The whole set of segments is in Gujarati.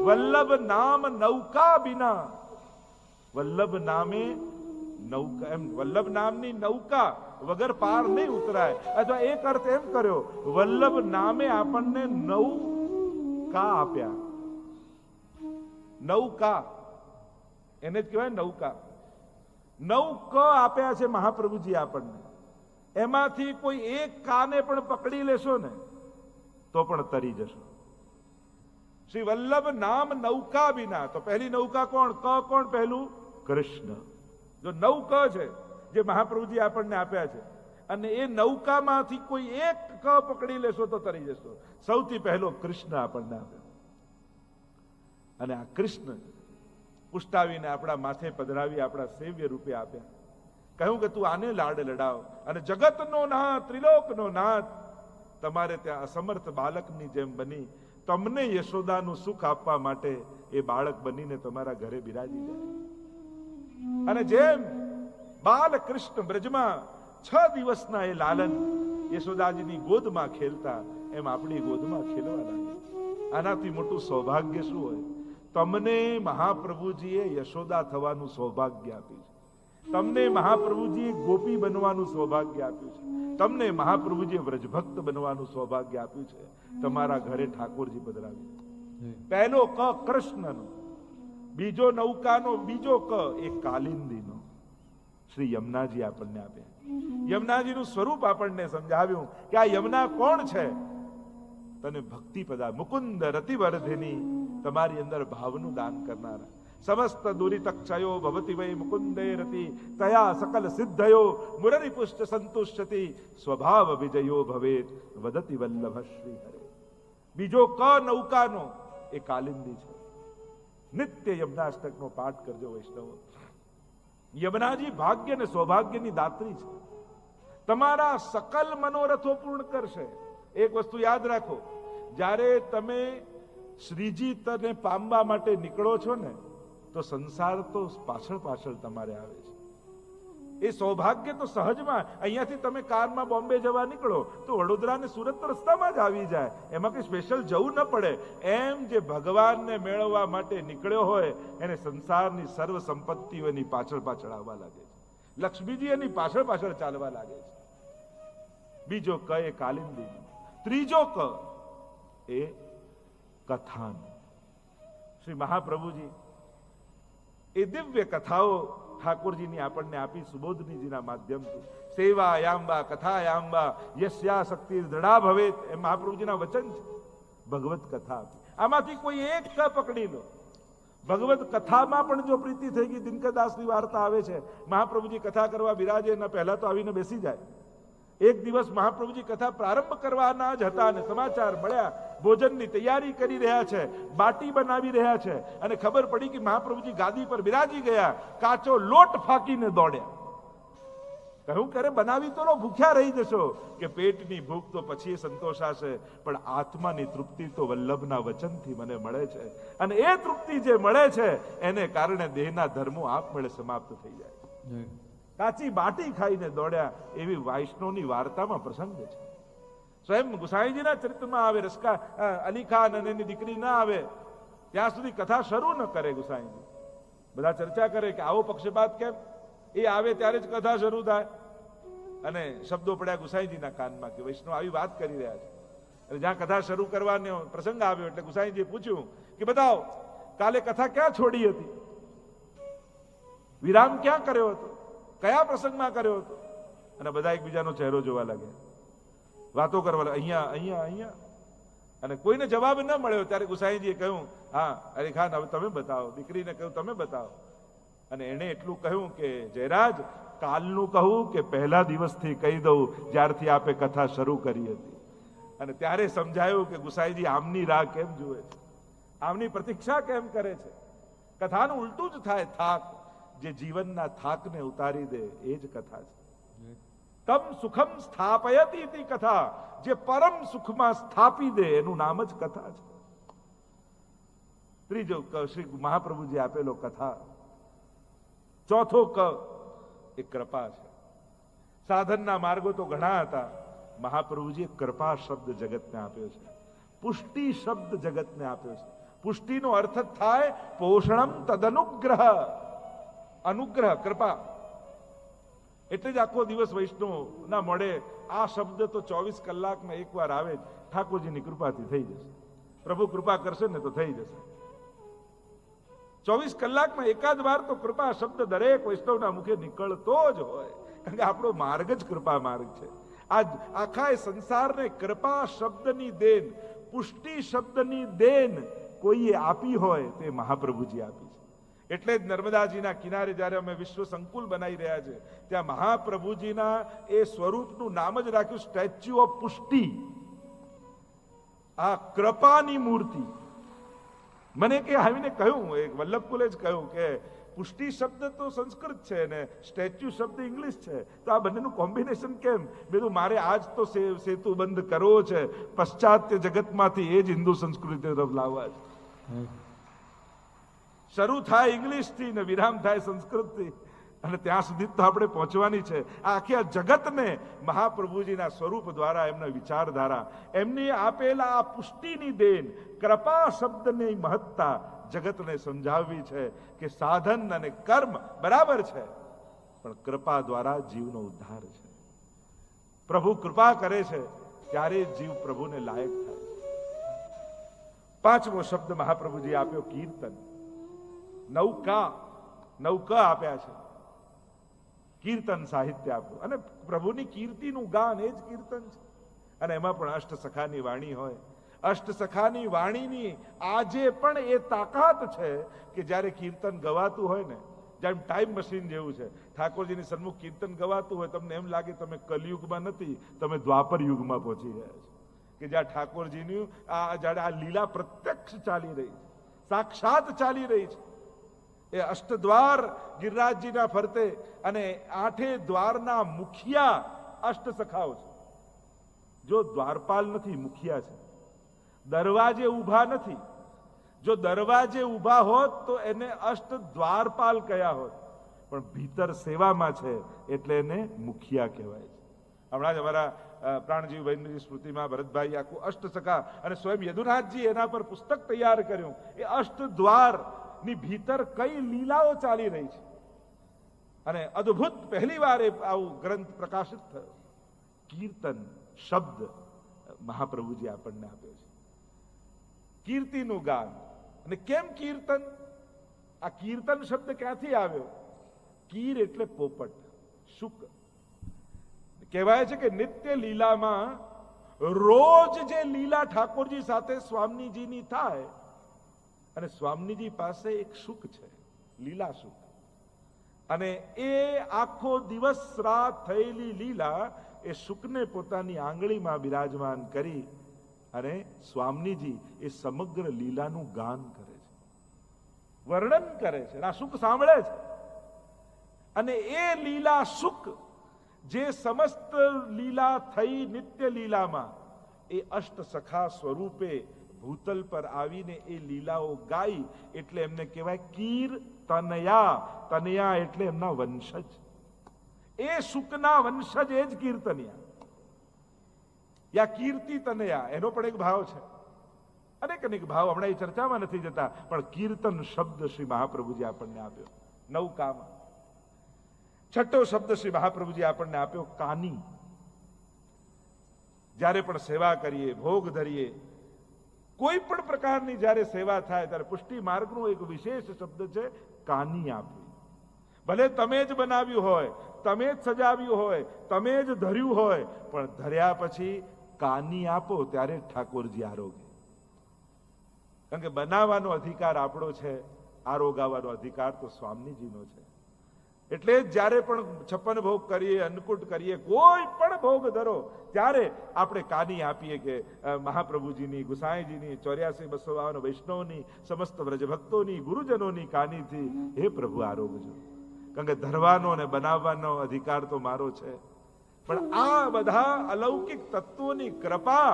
વલ્લભ નામ નૌકા બિના, વલ્લભ નામે નૌકા, એમ વલ્લભ નામની નૌકા વગર પાર નહીં ઉતરાય. અથવા એક અર્થ એમ કર્યો, વલ્લભ નામે આપણને નૌકા આપ્યા. નૌકા એને જ કહેવાય નૌકા. નવ ક આપ્યા છે મહાપ્રભુજી આપણને. એમાંથી કોઈ એક કાને પણ પકડી લેશો ને તો પણ તરી જશો. શ્રી વલ્લભ નામ નૌકા બિના. તો પહેલી નૌકા કોણ? ક કોણ પહેલું? કૃષ્ણ. જો નવ ક છે જે મહાપ્રભુજી આપણને આપ્યા છે, અને એ નૌકામાંથી કોઈ એક ક પકડી લેશો તો તરી જશો. સૌથી પહેલો કૃષ્ણ આપણને આપ્યો. અને આ કૃષ્ણ પુષ્ટાવીને આપણા માથે પધરાવી આપણા સેવ્ય રૂપે આપ્યા. કહ્યું કે તું આને લાડ લડાવ, અને જગતનો નાથ, ત્રિલોકનો નાથ તમારે ત્યાં અસમર્થ બાળકની જેમ બની તમને યશોદાનું સુખ આપવા માટે એ બાળક બનીને તમારા ઘરે બિરાજી જાય. અને જેમ બાલકૃષ્ણ બ્રજમાં 6 દિવસના એ લાલન યશોદાજીની ગોદમાં ખેલતા, એમ આપણી ગોદમાં ખેલવા લાગે. આનાથી મોટું સૌભાગ્ય શું હોય? તમને મહાપ્રભુજીએ યશોદા થવાનું સૌભાગ્ય આપ્યું છે. તમને મહાપ્રભુજીએ ગોપી બનવાનું સૌભાગ્ય આપ્યું છે. તમને મહાપ્રભુજીએ વ્રજભક્ત બનવાનું સૌભાગ્ય આપ્યું છે. તમારા ઘરે ઠાકોરજી પધરાવ્યું. પહેલો ક કૃષ્ણનો, બીજો નૌકાનો, બીજો ક એ કાલિંદીનો શ્રી યમુનાજી આપણને આપ્યા. યમુનાજીનું સ્વરૂપ આપણને સમજાવ્યું કે આ યમુના કોણ છે? તને ભક્તિ પદા મુકુંદ રતિવર્ધિની, તમારી અંદર ભાવનું દાન કરનારા. સમસ્ત દુરિતક્ષયો ભવતિ વૈ મુકુંદે રતિ, તયા સકલ સિદ્ધયો મુરરી પુષ્ટ સંતુષ્યતિ, સ્વભાવ વિજયો ભવેત વદતિ વલ્લભ શ્રી હરે. બીજો ક નૌકાનો એ કાલિંદી છે. નિત્ય યમુનાષ્ટકનો પાઠ કરજો વૈષ્ણવો. યમુનાજી ભાગ્ય ને સૌભાગ્યની દાત્રી છે. તમારા સકલ મનોરથો પૂર્ણ કરશે. એક વસ્તુ યાદ રાખો, જ્યારે તમે શ્રીજી તને પામવા માટે નીકળો છો ને, તો સંસાર તો પાછળ પાછળ તમારે આવે છે. એ સૌભાગ્ય તો સહજમાં, અહીંયાથી તમે કારમાં બોમ્બે જવા નીકળો તો વડોદરા ને સુરત રસ્તામાં જ આવી જાય, એમાં કઈ સ્પેશિયલ જવું ન પડે. એમ જે ભગવાનને મેળવવા માટે નીકળ્યો હોય એને સંસારની સર્વ સંપત્તિઓની પાછળ પાછળ આવવા લાગે છે. લક્ષ્મીજી એની પાછળ પાછળ ચાલવા લાગે છે. બીજો ક એ કાલિંદી, ત્રીજો ક એ કથાનો. શ્રી મહાપ્રભુજી એ દિવ્ય કથાઓ ઠાકોરજીની આપણને આપી સુબોધનીજીના માધ્યમથી. સેવાયાંબા કથાયાંબા યસ્યા શક્તિ દૃઢા ભવેત, એ મહાપ્રભુજીના વચન છે. ભગવત કથા આપી. આમાંથી કોઈ એક ક પકડી લો. ભગવત કથામાં પણ જો પ્રીતિ થઈ ગઈ, દિનકરદાસની વાર્તા આવે છે, મહાપ્રભુજી કથા કરવા બિરાજે એના પહેલા તો આવીને બેસી જાય. એક દિવસ મહાપ્રભુજી કથા પ્રારંભ કરવાના જ હતા અને સમાચાર મળ્યા, ભોજનની તૈયારી કરી રહ્યા છે, બાટી બનાવી રહ્યા છે, અને ખબર પડી કે મહાપ્રભુજી ગાદી પર બિરાજી ગયા. કાચો લોટ ફાંકીને દોડ્યા. કહ્યું કરે બનાવી તો લો, ભૂખ્યા રહી જશો. કે પેટની ભૂખ તો પછી સંતોષાશે, પણ આત્માની તૃપ્તિ તો વલ્લભના વચનથી મને મળે છે, અને એ તૃપ્તિ જે મળે છે એને કારણે દેહના ધર્મો આપમેળે સમાપ્ત થઈ જાય. કાચી બાટી ખાઈને દોડ્યા, એવી વૈષ્ણવની વાર્તામાં પ્રસંગ છે. સ્વયં ગુસાઈજીના ચરિત્રમાં આવે, રસકા અલી ખાન અને એની દીકરી ના આવે ત્યાં સુધી કથા શરૂ ન કરે ગુસાઈજી. બધા ચર્ચા કરે કે આવો પક્ષપાત કેમ? એ આવે ત્યારે જ કથા શરૂ થાય. અને શબ્દો પડ્યા ગુસાઈજીના કાનમાં કે વૈષ્ણવ આવી વાત કરી રહ્યા છે. અને જ્યાં કથા શરૂ કરવાનો પ્રસંગ આવ્યો એટલે ગુસાઈજીએ પૂછ્યું કે બતાવો, કાલે કથા ક્યાં છોડી હતી? વિરામ ક્યાં કર્યો હતો? કયા પ્રસંગમાં કર્યો હતો? અને બધા એકબીજાનો ચહેરો જોવા લાગ્યા, વાતો કરવા લાગ્યા, અહીંયા અહીંયા અહીંયા. અને કોઈને જવાબ ન મળ્યો ત્યારે ગુસાઈજીએ કહ્યું, હા અરે ખાન હવે તમે બતાવો. દીકરીને કહ્યું તમે બતાવો. અને એણે એટલું કહ્યું કે જયરાજ, કાલનું કહું કે પહેલા દિવસથી કહી દઉં જ્યારથી આપે કથા શરૂ કરી હતી? અને ત્યારે સમજાયું કે ગુસાઈજી આમની રાહ કેમ જુએ છે, આમની પ્રતીક્ષા કેમ કરે છે. કથાનું ઉલટું જ થાય. થાક જે જીવનના થાકને ઉતારી દે એ જ કથા છે. તમ સુખમ સ્થાપયતી તી કથા, જે પરમ સુખમાં સ્થાપી દે એનું નામ જ કથા છે. ત્રીજો ક શ્રી મહાપ્રભુજી આપેલો કથા. ચોથો ક એ કૃપા છે. સાધનના માર્ગો તો ઘણા હતા, મહાપ્રભુજીએ કૃપા શબ્દ જગતને આપ્યો છે, પુષ્ટિ શબ્દ જગતને આપ્યો છે. પુષ્ટિનો અર્થ થાય પોષણમ તદનુગ્રહ, અનુગ્રહ, કૃપા. એટલે જ આખો દિવસ વૈષ્ણવ ના મળે આ શબ્દ તો 24 કલાકમાં એકવાર આવે જ. ઠાકોરજીની કૃપાથી થઈ જશે. પ્રભુ કૃપા કરશે ને તો થઈ જશે. 24 કલાકમાં એકાદ વાર તો કૃપા શબ્દ દરેક વૈષ્ણવના મુખે નીકળતો જ હોય, કારણ કે આપણો માર્ગ જ કૃપા માર્ગ છે. આજ આખા સંસારને કૃપા શબ્દની દેન, પુષ્ટિ શબ્દની દેન કોઈએ આપી હોય તે મહાપ્રભુજી આપી છે. એટલે જ નર્મદાજીના કિનારે જ્યારે અમે વિશ્વ સંકુલ બનાવી રહ્યા છે, ત્યાં મહાપ્રભુજીના એ સ્વરૂપનું નામ જ રાખ્યું સ્ટેચ્યુ ઓફ પુષ્ટિ, આ કૃપાની મૂર્તિ. મને કે આવીને કહ્યું, એક વલ્લભકુલે જ કહ્યું કે પુષ્ટિ શબ્દ તો સંસ્કૃત છે ને સ્ટેચ્યુ શબ્દ ઇંગ્લિશ છે, તો આ બંનેનું કોમ્બિનેશન કેમ? બીજું મારે આજ તો સેતુ બંધ કરવો છે, પશ્ચાત્ય જગતમાંથી એ જ હિન્દુ સંસ્કૃતિ તરફ લાવવા છે. શરૂ થાય ઇંગ્લિશથી ને વિરામ થાય સંસ્કૃતથી, અને ત્યાં સુધી તો આપણે પહોંચવાની છે. આ આખી જગતને મહાપ્રભુજીના સ્વરૂપ દ્વારા, એમના વિચારધારા, એમની આપેલા આ પુષ્ટિની દેન, કૃપા શબ્દની મહત્તા જગતને સમજાવવી છે કે સાધન અને કર્મ બરાબર છે, પણ કૃપા દ્વારા જીવનો ઉદ્ધાર છે. પ્રભુ કૃપા કરે છે ત્યારે જીવ પ્રભુને લાયક થાય. પાંચમો શબ્દ મહાપ્રભુજી આપ્યો કીર્તન. નૌકા આપ્યા છે, કીર્તન સાહિત્ય આપ્યું. અને પ્રભુની કીર્તિનું ગાન એ જ કીર્તન છે. અને એમાં પણ અષ્ટસખાની વાણી હોય. અષ્ટસખાની વાણીની આજે પણ એ તાકાત છે કે જ્યારે કીર્તન ગવાતું હોય ને, જેમ ટાઈમ મશીન જેવું છે, ઠાકોરજીની સન્મુખ કીર્તન ગવાતું હોય, તમને એમ લાગે તમે કલયુગમાં નથી, તમે દ્વાપર યુગમાં પહોંચી ગયા છો. કે જ્યાં ઠાકોરજીની જ્યારે આ લીલા પ્રત્યક્ષ ચાલી રહી છે, સાક્ષાત ચાલી રહી છે. એ અષ્ટદ્વાર ગિરિરાજજીના ફરતે, અને 8 દ્વારના મુખિયા અષ્ટસખાઓ છે. જો દ્વારપાલ નથી, મુખિયા છે. દરવાજે ઊભા નથી. જો દરવાજે ઊભા હોત તો એને અષ્ટ દ્વારપાલ કયા હોત, પણ ભીતર સેવામાં છે એટલે એને મુખિયા કહેવાય છે. હમણાં જ અમારા પ્રાણજીવભાઈની સ્મૃતિમાં ભરતભાઈ આખું અષ્ટસખા અને સ્વયં યદુનાથજી એના પર પુસ્તક તૈયાર કર્યું. એ અષ્ટદ્વાર ની ભીતર કઈ લીલાઓ ચાલી રહી છે, અને અદ્ભુત પહેલી વાર આવું ગ્રંથ પ્રકાશિત થયો. કીર્તન શબ્દ મહાપ્રભુજી આપણને આપ્યો છે. કીર્તિનું ગાન. અને કેમ કીર્તન? આ કીર્તન શબ્દ ક્યાંથી આવ્યો? કીર એટલે પોપટ, શુક. કહેવાય છે કે નિત્ય લીલામાં રોજ જે લીલા ઠાકોરજી સાથે સ્વામીજીની થાય, અને સ્વામીજી પાસે એક શુક છે, લીલા શુક. અને એ આખો દિવસ રાત થયેલી લીલા એ શુકને પોતાની આંગળીમાં બિરાજમાન કરી અને સ્વામીજી એ સમગ્ર લીલાનું ગાન કરે છે, વર્ણન કરે છે, આ શુક સાંભળે છે. અને એ લીલા શુક જે સમસ્ત લીલા થઈ નિત્ય લીલામાં એ અષ્ટસખા સ્વરૂપે ભૂતલ પર આવીને એ લીલાઓ ગાઈ, એટલે એમને કહેવાય કીર્તનયા. તનયા એટલે એમના વંશજ. એ સુકના વંશજ એ જ કીર્તનિયા, યા કીર્તિ તનયા, એનો પણ એક ભાવ છે. અનેક ભાવ હમણાં એ ચર્ચામાં નથી જતા, પણ કીર્તન શબ્દ શ્રી મહાપ્રભુજી આપણને આપ્યો નૌકામાં. છઠ્ઠો શબ્દ શ્રી મહાપ્રભુજી આપણને આપ્યો કાની. જ્યારે પણ સેવા કરીએ, ભોગ ધરીએ, કોઈ પણ પ્રકારની જ્યારે સેવા થાય ત્યારે પુષ્ટિ માર્ગનો એક વિશેષ શબ્દ છે કાની આપવી. ભલે તમે જ બનાવ્યું હોય, તમે જ સજાવ્યું હોય, તમે જ ધર્યું હોય, પણ ધર્યા પછી કાની આપો ત્યારે ઠાકોરજી આરોગે. કારણ કે બનાવવાનો અધિકાર આપણો છે, આરોગાવાનો અધિકાર તો સ્વામીજીનો છે. એટલે જ્યારે પણ 56 ભોગ કરીએ, અન્નકૂટ કરીએ, કોઈ પણ ભોગ ધરો ત્યારે આપણે કાની આપીએ કે મહાપ્રભુજીની, ગુસાઈજીની, 84-252 વૈષ્ણવની, સમસ્ત વ્રજભક્તોની, ગુરુજનોની કાનીથી હે પ્રભુ આરોગજો. કારણ કે ધરવાનો અને બનાવવાનો અધિકાર તો મારો છે, પણ આ બધા અલૌકિક તત્વોની કૃપા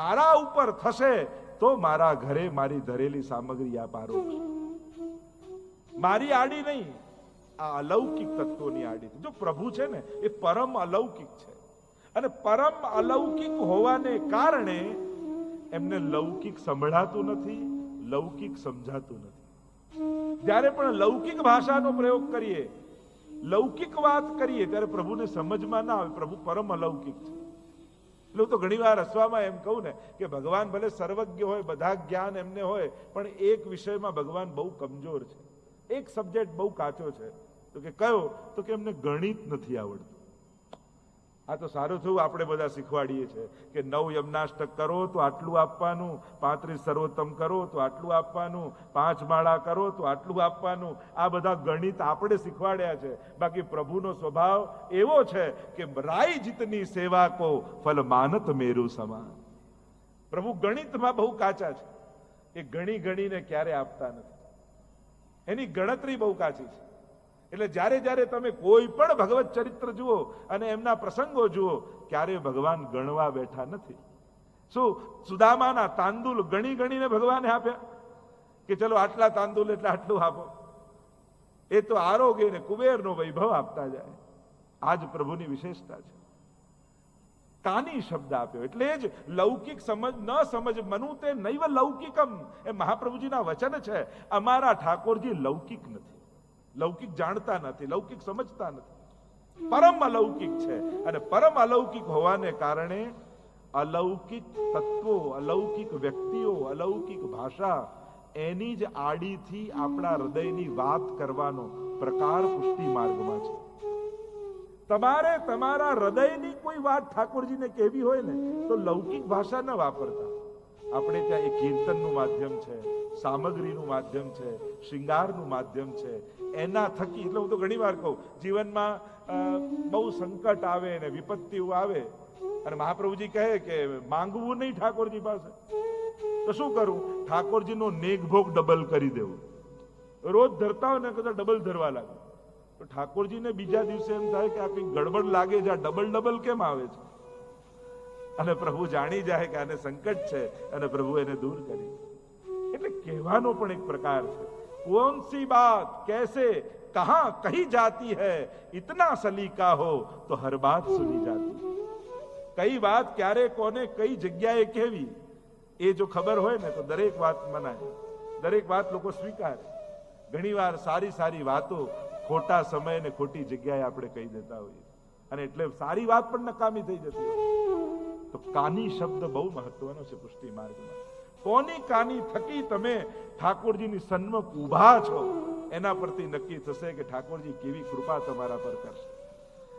મારા ઉપર થશે તો મારા ઘરે મારી ધરેલી સામગ્રી આપ આરોગજો. મારી આડી નહીં, આ અલૌકિક તત્વોની આડી. જો પ્રભુ છે ને એ પરમ અલૌકિક છે, અને પરમ અલૌકિક હોવાને કારણે એમને લૌકિક સંભળાતું નથી, લૌકિક સમજાતું નથી. જ્યારે પણ લૌકિક ભાષાનો પ્રયોગ કરીએ, લૌકિક વાત કરીએ, ત્યારે પ્રભુને સમજમાં ના આવે. પ્રભુ પરમ અલૌકિક છે. એટલે હું તો ઘણી વાર હસવામાં એમ કહું ને કે ભગવાન ભલે સર્વજ્ઞ હોય, બધા જ્ઞાન એમને હોય, પણ એક વિષયમાં ભગવાન બહુ કમજોર છે. એક સબ્જેક્ટ બહુ કાચો છે. તો કે કયો? તો કે એમને ગણિત નથી આવડતું. આ તો સારું થયું આપણે બધા શીખવાડીએ છીએ કે 9 યમનાષ્ટક કરો તો આટલું આપવાનું, 35 સર્વોત્તમ કરો તો આટલું આપવાનું, 5 માળા કરો તો આટલું આપવાનું. આ બધા ગણિત આપણે શીખવાડ્યા છે. બાકી પ્રભુનો સ્વભાવ એવો છે કે રાઈ જીતની સેવા કો ફલ માનત મેરુ સમાન. પ્રભુ ગણિતમાં બહુ કાચા છે. એ ગણી ગણીને ક્યારે આપતા નથી. એની ગણતરી બહુ કાચી છે. એટલે જ્યારે જ્યારે તમે કોઈ પણ ભગવત ચરિત્ર જુઓ અને એમના પ્રસંગો જુઓ, ક્યારે ભગવાન ગણવા બેઠા નથી. શું સુદામાના તાંદુલ ગણી ગણીને ભગવાને આપ્યા કે ચલો આટલા તાંદુલ એટલે આટલું આપો? એ તો આરોગ્ય ને કુબેરનો વૈભવ આપતા જાય. આ જ પ્રભુની વિશેષતા છે. કાની શબ્દ આપ્યો એટલે જ લૌકિક સમજ ન સમજ મનુ તે નૈવ લૌકિકમ, એ મહાપ્રભુજીના વચન છે. અમારા ઠાકોરજી લૌકિક નથી, લૌકિક જાણતા નથી, લૌકિક સમજતા નથી. પરમ અલૌકિક છે. અને પરમ અલૌકિક હોવાને કારણે અલૌકિક તત્વો, અલૌકિક વ્યક્તિઓ, અલૌકિક ભાષા, એની જ આડીથી આપણા હૃદયની વાત કરવાનો પ્રકાર પુષ્ટિ માર્ગમાં છે. તમારે તમારા હૃદયની કોઈ વાત ઠાકોરજીને કહેવી હોય ને તો લૌકિક ભાષા ન વાપરતા. આપણે ત્યાં એક કીર્તનનું માધ્યમ છે, સામગ્રીનું માધ્યમ છે, શૃંગારનું માધ્યમ છે. એના થકી, એટલે હું તો ઘણી વાર કહું, જીવનમાં બહુ સંકટ આવે ને વિપત્તિઓ આવે અને મહાપ્રભુજી કહે કે માંગવું નહીં ઠાકોરજી પાસે, તો શું કરું? ઠાકોરજીનો નેગભોગ ડબલ કરી દેવું. રોજ ધરતા હોય ને કદાચ ડબલ ધરવા લાગે તો ઠાકોરજીને બીજા દિવસે એમ થાય કે આ કઈ ગડબડ લાગે છે, આ ડબલ ડબલ કેમ આવે છે? અને પ્રભુ જાણી જાય કે આને સંકટ છે અને પ્રભુ એને દૂર કરી. એટલે કહેવાનો પણ એક પ્રકાર છે. कौन सी बात कैसे कहां कही जाती है, इतना सलीका हो तो हर बात सुनी जाती. કઈ વાત ક્યારે કોને કઈ જગ્યાએ કહેવી એ જો ખબર હોય ને તો દરેક વાત મનાય, દરેક વાત લોકો સ્વીકારે. ઘણી વાર સારી સારી વાતો ખોટા સમય ને ખોટી જગ્યાએ આપણે કહી દેતા હોઈએ અને એટલે સારી વાત પણ નકામી થઈ જતી હોય. તો કાની શબ્દ બહુ મહત્વનો છે પુષ્ટિ માર્ગમાં. કોની કાની થકી તમે ઠાકોરજીની સન્મુખ ઊભા છો એના પરથી નક્કી થશે કે ઠાકોરજી કેવી કૃપા તમારા પર કરશે.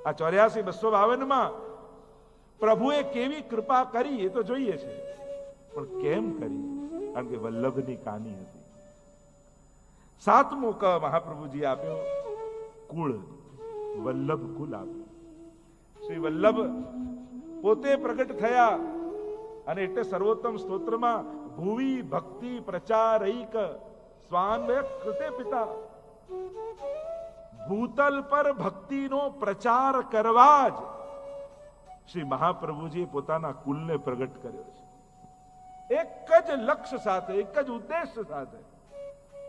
આ 84-252 પ્રભુએ કેવી કૃપા કરી એ તો જોઈએ છે, પણ કેમ કરી? કારણ કે વલ્લભની કાની હતી. 7મો ક મહાપ્રભુજી આપ્યો, કુળ, વલ્લભ કુલ આપ્યું. શ્રી વલ્લભ પોતે પ્રગટ થયા અને એટલે સર્વોત્તમ સ્તોત્રમાં ભુવી ભક્તિ પ્રચારૈક સ્વાન્વય કૃતે પિતા, ભૂતલ પર ભક્તિનો પ્રચાર કરવા જ શ્રી મહાપ્રભુજી પોતાના કુલને પ્રગટ કર્યો છે. એક જ લક્ષ્ય સાથે, એક જ ઉદ્દેશ્ય સાથે.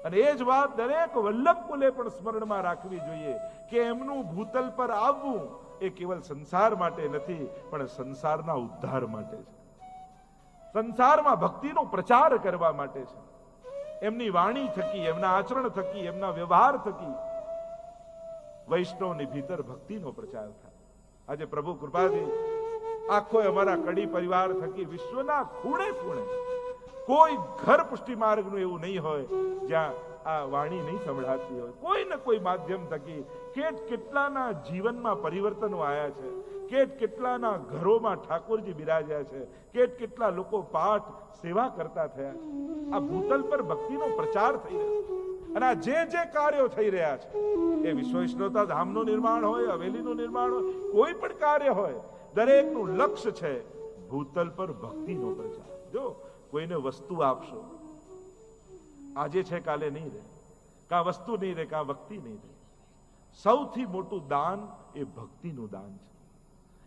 અને એ જ વાત દરેક વલ્લભ કુલે પણ સ્મરણમાં રાખવી જોઈએ કે એમનું ભૂતલ પર આવવું એ કેવલ સંસાર માટે નથી, પણ સંસારના ઉદ્ધાર માટે છે. સંસારમાં ભક્તિનો પ્રચાર કરવા માટે છે. એમની વાણી થકી, એમના આચરણ થકી, એમના વ્યવહાર થકી વૈષ્ણવની ભીતર ભક્તિનો પ્રચાર થાય. આજે પ્રભુ કૃપાથી આખો અમારા કડી પરિવાર થકી વિશ્વના ખૂણે ખૂણે કોઈ ઘર પુષ્ટિ માર્ગનું એવું નહીં હોય જ્યાં આ વાણી નહીં સંભળાતી હોય. કોઈ ને કોઈ માધ્યમ થકી કેટલાના જીવનમાં પરિવર્તનો આવ્યા છે, કેટલાના ઘરોમાં ઠાકોરજી બિરાજ્યા છે, કેટલા લોકો પાઠ સેવા કરતા થયા. આ ભૂતલ પર ભક્તિનો પ્રચાર થઈ રહ્યો છે. અને આ જે કાર્યો થઈ રહ્યા છે એ વિશ્વ વિષ્ણુતા ધામનું નિર્માણ હોય, હવેલીનું નિર્માણ હોય, કોઈ પણ કાર્ય હોય, દરેકનું લક્ષ્ય છે ભૂતલ પર ભક્તિનો પ્રચાર. જો કોઈને વસ્તુ આપશો, આજે છે કાલે નહીં રહે, કાં વસ્તુ નહીં રહે, કાં ભક્તિ નહીં રહે. સૌથી મોટું દાન એ ભક્તિનું દાન છે.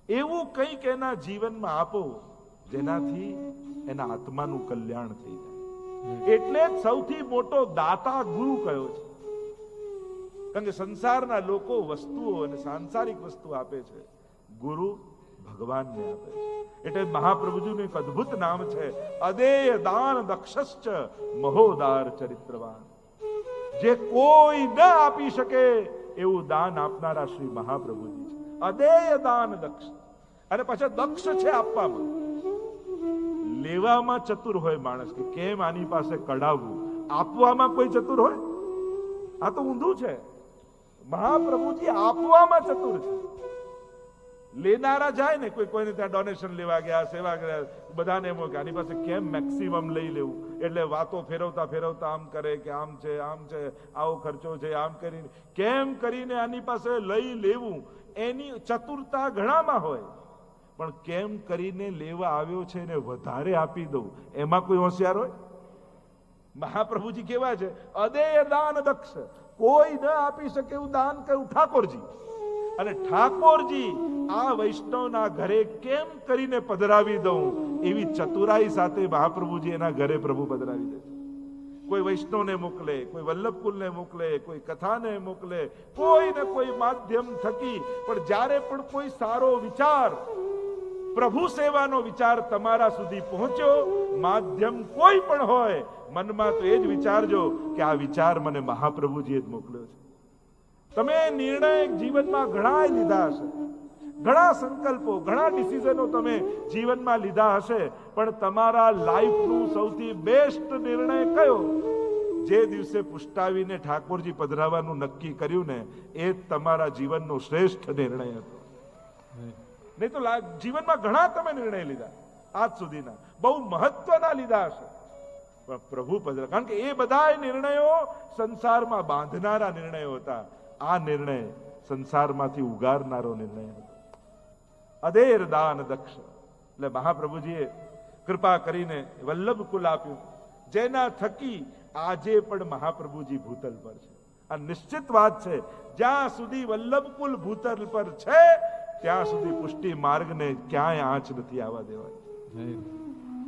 એવું કંઈક એના જીવનમાં આપો જેનાથી એના આત્માનું કલ્યાણ થઈ જાય. એટલે જ સૌથી મોટો દાતા ગુરુ કયો છે. કારણ કે સંસારના લોકો વસ્તુઓ અને સાંસારિક વસ્તુ આપે છે, ગુરુ ભગવાનને આપે છે. એટલે મહાપ્રભુજીનું એક અદ્ભુત નામ છે, અદેય દાન દક્ષશ્ચ મહોદાર ચરિત્રવાન. જે કોઈ ન આપી શકે એવું દાન આપનારા શ્રી મહાપ્રભુજી છે. અદેય દાન દક્ષ. અને પાછા દક્ષ છે આપવામાં. લેવામાં ચતુર હોય માણસ કે કેમ આની પાસે કઢાવવું, આપવામાં કોઈ ચતુર હોય? આ તો ઊંધું છે. મહાપ્રભુજી આપવામાં ચતુર છે. લેનારા જાય ને, કોઈને ત્યાં ડોનેશન લેવા ગયા, સેવા ગયા, બધાને એમ હોય કે આની પાસે કેમ મેક્સિમમ લઈ લેવું, એટલે વાતો ફેરવતા ફેરવતા આમ કરે કે આમ છે, આવો ખર્ચો છે, આમ કરીને કેમ કરીને આની પાસે લઈ લેવું, એની ચતુરતા ઘણામાં હોય. પણ કેમ કરીને લેવા આવ્યો છે ને વધારે આપી દઉં, એમાં કોઈ હોશિયાર હોય? મહાપ્રભુજી કેવા છે, અદેય દાન દક્ષ. કોઈ ન આપી શકે એવું દાન કર્યું ઠાકોરજી. અને ઠાકોરજી આ વૈષ્ણવના ઘરે કેમ કરીને પધરાવી દઉં, એવી ચતુરાઈ સાથે મહાપ્રભુજી એના ઘરે પ્રભુ પધરાવી દે. કોઈ વૈષ્ણવને મોકલે, કોઈ વલ્લભકુલને મોકલે, કોઈ કથાને મોકલે, કોઈ ને કોઈ માધ્યમ થકી. પણ જ્યારે પણ કોઈ સારો વિચાર, પ્રભુ સેવાનો વિચાર તમારા સુધી પહોંચ્યો, માધ્યમ કોઈ પણ હોય, મનમાં તો એ જ વિચારજો કે આ વિચાર મને મહાપ્રભુજીએ જ મોકલ્યો છે. તમે નિર્ણય જીવનમાં ઘણા લીધા હશે, ઘણા સંકલ્પો, ઘણા ડિસિઝનો તમે જીવનમાં લીધા હશે, પણ તમારા લાઈફનું સૌથી બેસ્ટ નિર્ણય કયો? જે દિવસે પુષ્ટાવીને ઠાકોરજી પધરાવાનું નક્કી કર્યું ને, એ તમારા જીવનનો શ્રેષ્ઠ નિર્ણય હતો. નહીં તો જીવનમાં ઘણા તમે નિર્ણય લીધા આજ સુધીના, બહુ મહત્વના લીધા હશે, પણ પ્રભુ પધરા, કારણ કે એ બધા નિર્ણયો સંસારમાં બાંધનારા નિર્ણયો હતા. આ નિર્ણય સંસારમાંથી ઉગારનારો નિર્ણય હતો. અદેર દાન દક્ષ. એટલે મહાપ્રભુજીએ કૃપા કરીને વલ્લભકુલ આપ્યું, જેના થકી આજે પણ મહાપ્રભુજી ભૂતલ પર છે. આ નિશ્ચિત વાત છે, જ્યાં સુધી વલ્લભકુલ ભૂતલ પર છે ત્યાં સુધી પુષ્ટિ માર્ગને ક્યાંય આંચ નથી આવવા દેવાની.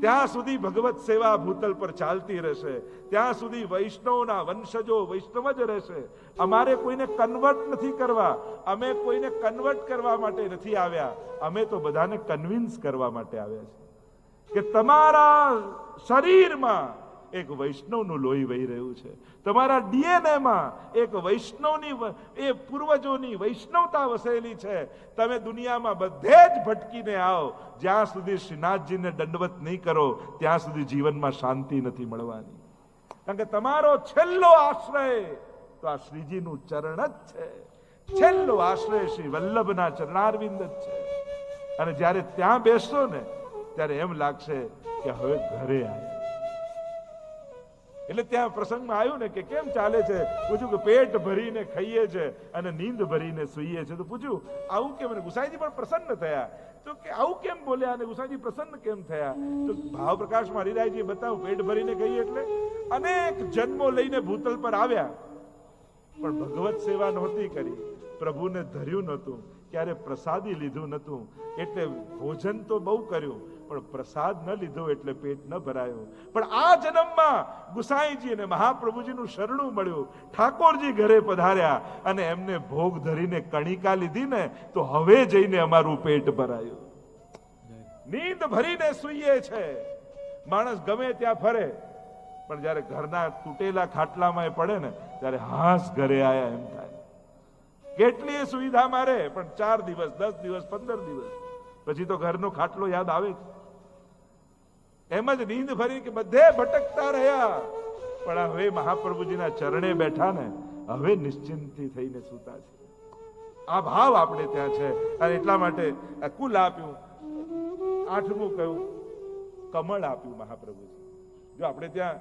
ત્યાં સુધી ભગવત સેવા ભૂતલ પર ચાલતી રહેશે, ત્યાં સુધી વૈષ્ણવના વંશજો વૈષ્ણવ જ રહેશે. અમારે કોઈને કન્વર્ટ નથી કરવા, અમે કોઈને કન્વર્ટ કરવા માટે નથી આવ્યા, અમે તો બધાને કન્વિન્સ કરવા માટે આવ્યા છે કે તમારા શરીરમાં એક વૈષ્ણવનું લોહી વહી રહ્યું છે, તમારા ડીએનએમાં એક વૈષ્ણવની, એ પૂર્વજોની વૈષ્ણવતા વસેલી છે. તમે દુનિયામાં બધે જ ભટકીને આવો, જ્યાં સુધી શ્રીનાથજીને દંડવત નહીં કરો ત્યાં સુધી જીવનમાં શાંતિ નથી મળવાની. કારણ કે તમારો છેલ્લો આશ્રય તો આ શ્રીજીનું ચરણ જ છે. છેલ્લો આશ્રય શ્રી વલ્લભના ચરણારવિંદ જ છે. અને જ્યારે ત્યાં બેસશો ને ત્યારે એમ લાગશે કે હવે ઘરે આવ્યા. એટલે ત્યાં પ્રસંગમાં આવ્યું ને કે કેમ ચાલે છે, પૂછ્યું કે પેટ ભરીને ખાઈએ છે અને નીંદ ભરીને સૂઈએ છે. તો પૂછ્યું આવું કેમ? ગુસાઈજી પણ પ્રસન્ન થયા. તો કે આવું કેમ બોલ્યા અને ગુસાઈજી પ્રસન્ન કેમ થયા? તો ભાવ પ્રકાશમાં હરિરાયજી બતાવું, પેટ ભરીને ખાઈએ એટલે અનેક જન્મો લઈને ભૂતલ પર આવ્યા, પણ ભગવત સેવા નહોતી કરી, પ્રભુને ધર્યું નહોતું, ક્યારે પ્રસાદી લીધું નહોતું. એટલે ભોજન તો બહુ કર્યું, પણ પ્રસાદ ન લીધો એટલે પેટ ન ભરાયું. પણ આ જન્મમાં ગુસાઈજી અને મહાપ્રભુજીનું શરણું મળ્યું, ઠાકોરજી ઘરે પધાર્યા અને એમને ભોગ ધરીને કણિકા લીધી ને, તો હવે જઈને અમારું પેટ ભરાયું. નીંદ ભરીને સૂઈએ છે. માણસ ગમે ત્યાં ફરે, પણ જયારે ઘરના તૂટેલા ખાટલામાં એ પડે ને ત્યારે હાશ ઘરે આયા એમ થાય. કેટલી સુવિધા મારે, પણ 4 દિવસ 10 દિવસ 15 દિવસ પછી તો ઘરનો ખાટલો યાદ આવે છે. એમ જ નીંદ ભરી કે બધે ભટકતા રહ્યા, પણ હવે મહાપ્રભુજીના ચરણે બેઠા ને, હવે નિશ્ચિંતથી થઈને સૂતા છે. આ ભાવ આપણે ત્યાં છે. અને એટલા માટે કુલ આપ્યું, 8મું કયું કમળ આપ્યું મહાપ્રભુજી. જો આપણે ત્યાં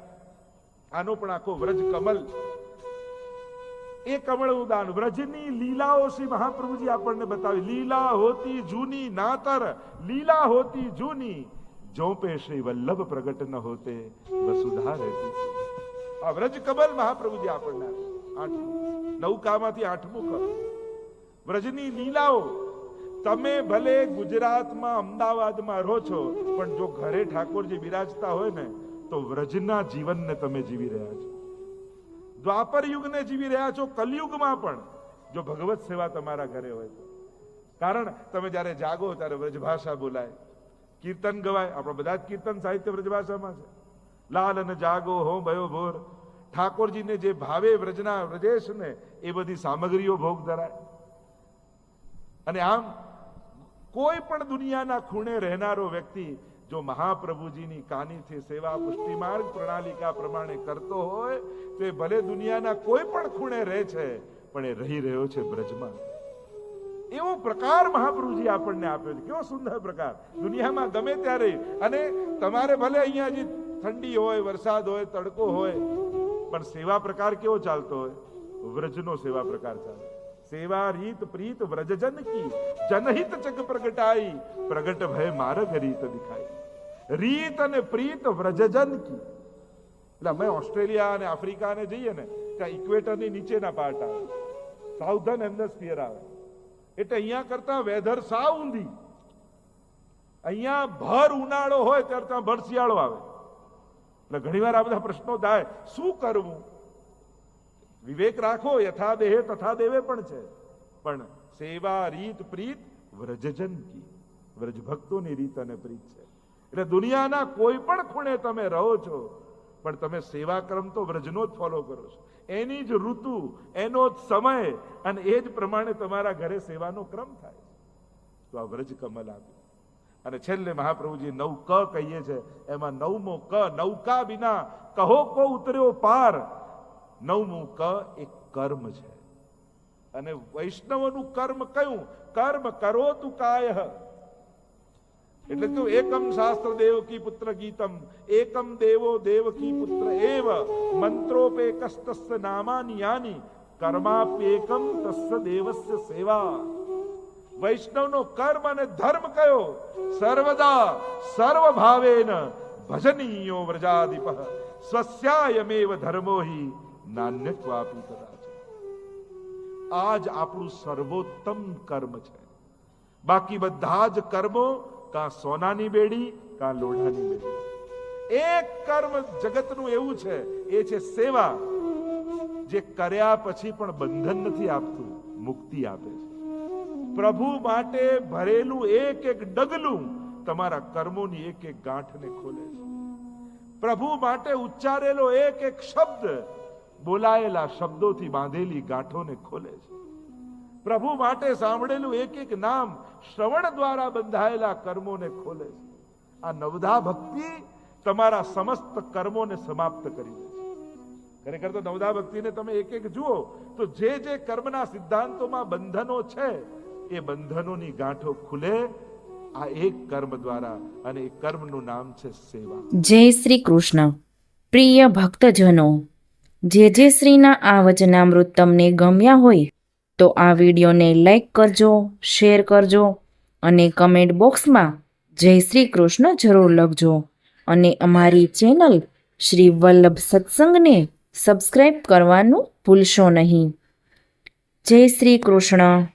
આનો પણ આખો વ્રજ કમલ, એ કમળનું દાન, વ્રજની લીલાઓ શ્રી મહાપ્રભુજી આપણને બતાવી. લીલા હોતી જૂની નાતર, લીલા હોતી જૂની, જો પે શ્રી વલ્લભ પ્રગટ ન હોતે વસુધા રહેતી. આ વ્રજ કમલ મહાપ્રભુજી આપણને 9કામાંથી 8મું કમળ. વ્રજની લીલાઓ. તમે ભલે ગુજરાતમાં અમદાવાદમાં રહો છો, પણ જો ઘરે ઠાકોરજી બિરાજતા હોય ને, તો વ્રજના જીવનને તમે જીવી રહ્યા છો. દ્વાપર યુગને જીવી રહ્યા છો, કલયુગમાં પણ જો ભગવત સેવા તમારા ઘરે હોય તો. કારણ તમે જ્યારે જાગો ત્યારે વ્રજભાષા બોલાય, કીર્તન ગવાય. આપણા બધા જ કીર્તન સાહિત્ય વ્રજભાષામાં છે. લાલ અને જાગો હો ભયો ભોર, ઠાકોરજીને જે ભાવે વ્રજના વ્રજેશને એ બધી સામગ્રીઓ ભોગ ધરાય. અને આમ કોઈ પણ દુનિયાના ખૂણે રહેનારો વ્યક્તિ જો મહાપ્રભુજીની કાનીથી સેવા પુષ્ટિ માર્ગ પ્રણાલિકા પ્રમાણે કરતો હોય તો એ ભલે દુનિયાના કોઈ પણ ખૂણે રહે છે, પણ એ રહી રહ્યો છે બ્રજમાં. એવો પ્રકાર મહાપ્રભુજી આપણને આપ્યો છે. કેવો સુંદર પ્રકાર! દુનિયામાં ગમે ત્યારે, અને તમારે ભલે અહીંયા જે ઠંડી હોય, વરસાદ હોય, તડકો હોય, પણ સેવા પ્રકાર કેવો ચાલતો હોય? વ્રજનો સેવા પ્રકાર ચાલે. સેવા રીત પ્રીત વ્રજજન કી, જનહિત ચક પ્રગટાઈ, પ્રગટ ભય માર્ગ રીત દિખાઈ. રીત અને પ્રીત વ્રજજન કી. એટલે અમે ઓસ્ટ્રેલિયા અને આફ્રિકાને જઈએ ને, ત્યાં ઇક્વેટરની નીચેના પાર્ટ આવે, સાઉધર્ન હેમિસ્ફિયર આવે. એટલે અહીંયા કરતા વેધર સાવ ઊંધી. અહીંયા ભર ઉનાળો હોય ત્યારે ત્યાં ભર શિયાળો આવે. એટલે ઘણીવાર આ બધા પ્રશ્નો થાય, શું કરવું? વિવેક રાખો, યથા દેહે તથા દેવે પણ છે. પણ સેવા રીત પ્રીત વ્રજજન કી, વ્રજ ભક્તોની રીત અને પ્રીત છે. એટલે દુનિયાના કોઈ પણ ખૂણે તમે રહો છો, પણ તમે સેવા ક્રમ તો વ્રજનો જ ફોલો કરો છો. એની જ ઋતુ, એનો જ સમય, અને એ જ પ્રમાણે તમારા ઘરે સેવાનો ક્રમ થાય. તો આ વ્રજ કમલ આપ્યું. અને છેલ્લે મહાપ્રભુજી 9 ક કહીએ છે, એમાં 9મો ક, નૌકા વિના કહો કો ઉતર્યો પાર. 9મું ક એ કર્મ છે. અને વૈષ્ણવનું કર્મ કયું? કર્મ કરો તું કાય. એટલે તો એકમ શાસ્ત્ર દેવકી પુત્ર ગીતમ, એકમ દેવો દેવકી પુત્ર એવ, મંત્રોપેકસ્તસ્ય નામાની યાની, કર્માપ્યેકમ તસ્ય દેવસ્ય સેવા. વૈષ્ણવનો કર્મ અને ધર્મ કયો? સર્વદા સર્વભાવેન ભજનીયો વ્રજાધિપ, સ્વસ્યાયમેવ ધર્મો હિ નાન્યત્વાપી કદાચ. આ જ આપણું સર્વોત્તમ કર્મ છે. બાકી બધા જ કર્મો કાં સોનાની બેડી કાં લોઢાની બેડી. એક કર્મ જગતનું એવું છે, એ છે સેવા, જે કર્યા પછી પણ બંધન નથી આપતું, મુક્તિ આપે છે. પ્રભુ માટે ભરેલું એક એક ડગલું તમારા કર્મોની એક એક ગાંઠને ખોલે છે. પ્રભુ માટે ઉચ્ચારેલો એક એક શબ્દ બોલાયેલા શબ્દોથી બાંધેલી ગાંઠોને ખોલે છે. પ્રભુ માટે સાંભળેલું એક એક નામ શ્રવણ દ્વારા બંધાયેલા કર્મોને ખોલે છે. આ નવધા ભક્તિ તમારા સમસ્ત કર્મોને સમાપ્ત કરી દે છે. ખરેખર તો નવધા ભક્તિને તમે એક એક જુઓ તો જે જે કર્મના સિદ્ધાંતોમાં બંધનો છે, એ બંધનોની ગાંઠો ખુલે આ એક કર્મ દ્વારા, અને એ કર્મનું નામ છે સેવા. જય શ્રી કૃષ્ણ. પ્રિય ભક્તજનો, જે શ્રીના આ વચનામૃત તમને ગમ્યા હોય તો આ વિડીયોને લાઈક કરજો, શેર કરજો અને કમેન્ટ બોક્સમાં જય શ્રી કૃષ્ણ જરૂર લખજો. અને અમારી ચેનલ શ્રી વલ્લભ સત્સંગને સબસ્ક્રાઈબ કરવાનું ભૂલશો નહીં. જય શ્રી કૃષ્ણ.